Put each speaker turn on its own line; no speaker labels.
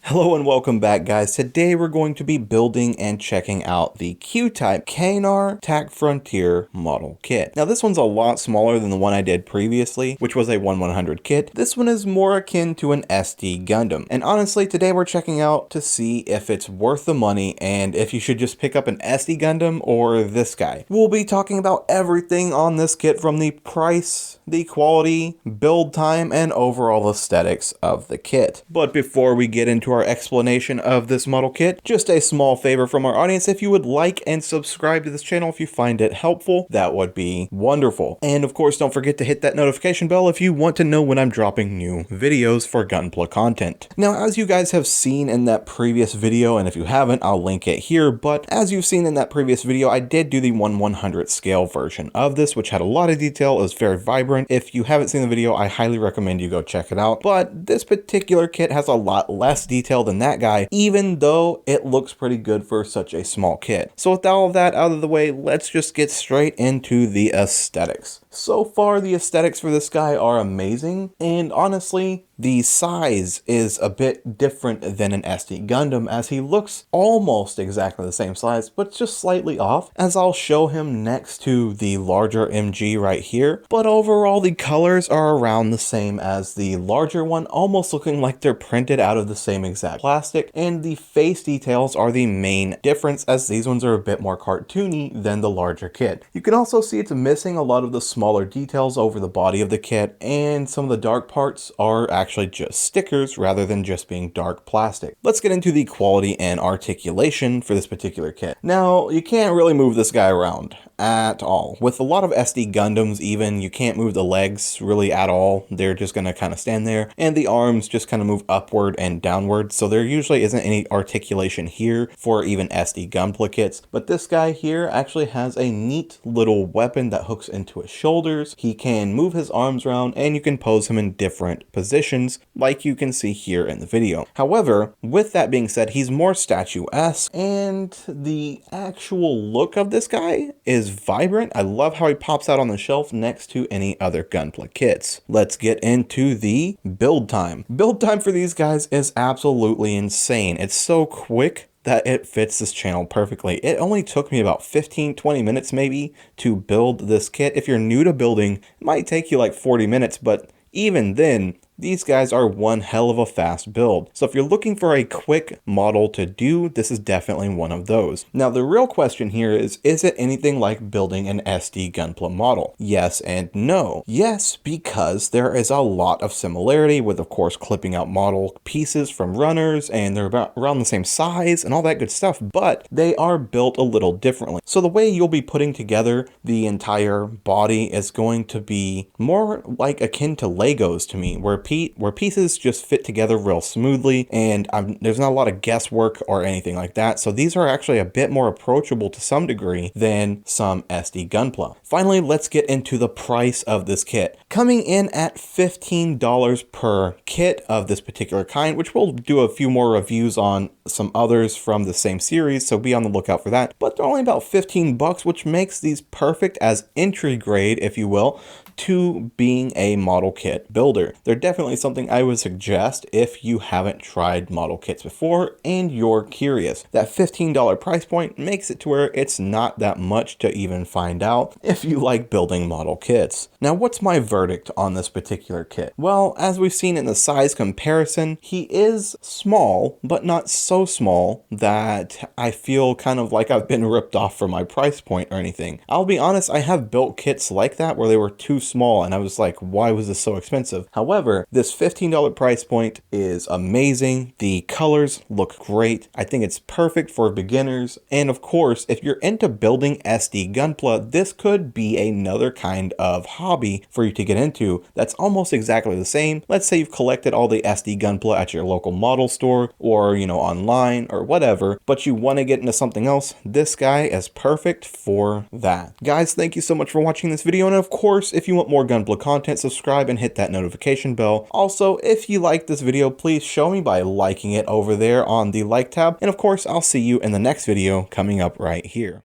Hello and welcome back, guys. Today we're going to be building and checking out the Q-Type Kainar ASY-TAC Fronteer model kit. Now this one's a lot smaller than the one I did previously, which was a 1/100 kit. This one is more akin to an SD Gundam. And honestly, today we're checking out to see if it's worth the money and if you should just pick up an SD Gundam or this guy. We'll be talking about everything on this kit, from the price, the quality, build time, and overall aesthetics of the kit. But before we get into our explanation of this model kit, just a small favor from our audience: if you would like and subscribe to this channel if you find it helpful, that would be wonderful. And of course, don't forget to hit that notification bell if you want to know when I'm dropping new videos for Gunpla content. Now, as you guys have seen in that previous video, and if you haven't, I'll link it here, but as you've seen in that previous video, I did do the 1/100 scale version of this, which had a lot of detail. It was very vibrant. If you haven't seen the video, I highly recommend you go check it out. But this particular kit has a lot less detail than that guy, even though it looks pretty good for such a small kit. So with all of that out of the way, let's just get straight into the aesthetics. So far, the aesthetics for this guy are amazing, and honestly, the size is a bit different than an SD Gundam, as he looks almost exactly the same size, but just slightly off, as I'll show him next to the larger MG right here. But overall, the colors are around the same as the larger one, almost looking like they're printed out of the same exact plastic, and the face details are the main difference, as these ones are a bit more cartoony than the larger kit. You can also see it's missing a lot of the smaller details over the body of the kit, and some of the dark parts are actually just stickers rather than just being dark plastic. Let's get into the quality and articulation for this particular kit. Now, you can't really move this guy around at all. With a lot of SD Gundams even, you can't move the legs really at all. They're just going to kind of stand there, and the arms just kind of move upward and downward, so there usually isn't any articulation here for even SD Gunpla kits. But this guy here actually has a neat little weapon that hooks into his shoulders. He can move his arms around, and you can pose him in different positions like you can see here in the video. However, with that being said, he's more statuesque, and the actual look of this guy is vibrant. I love how he pops out on the shelf next to any other Gunpla kits. Let's get into the build time. Build time for these guys is absolutely insane. It's so quick that it fits this channel perfectly. It only took me about 15-20 minutes maybe to build this kit. If you're new to building, it might take you like 40 minutes, but even then, these guys are one hell of a fast build. So if you're looking for a quick model to do, this is definitely one of those. Now, the real question here is it anything like building an SD Gunpla model? Yes and no. Yes, because there is a lot of similarity with, of course, clipping out model pieces from runners, and they're about around the same size and all that good stuff, but they are built a little differently. So the way you'll be putting together the entire body is going to be more like akin to Legos to me, where pieces just fit together real smoothly, and there's not a lot of guesswork or anything like that. So these are actually a bit more approachable to some degree than some SD Gunpla. Finally, let's get into the price of this kit. Coming in at $15 per kit of this particular kind, which we'll do a few more reviews on some others from the same series, so be on the lookout for that. But they're only about 15 bucks, which makes these perfect as entry grade, if you will, to being a model kit builder. They're definitely something I would suggest if you haven't tried model kits before and you're curious. That $15 price point makes it to where it's not that much to even find out if you like building model kits. Now, what's my verdict on this particular kit? Well, as we've seen in the size comparison, he is small, but not so small that I feel kind of like I've been ripped off for my price point or anything. I'll be honest, I have built kits like that where they were too small, and I was like, why was this so expensive? However, this $15 price point is amazing. The colors look great. I think it's perfect for beginners. And of course, if you're into building SD Gunpla, this could be another kind of hobby for you to get into that's almost exactly the same. Let's say you've collected all the SD Gunpla at your local model store, or online or whatever, but you want to get into something else. This guy is perfect for that. Guys, thank you so much for watching this video, and of course, if you want more Gunpla content, subscribe and hit that notification bell. Also, if you like this video, please show me by liking it over there on the like tab. And of course, I'll see you in the next video coming up right here.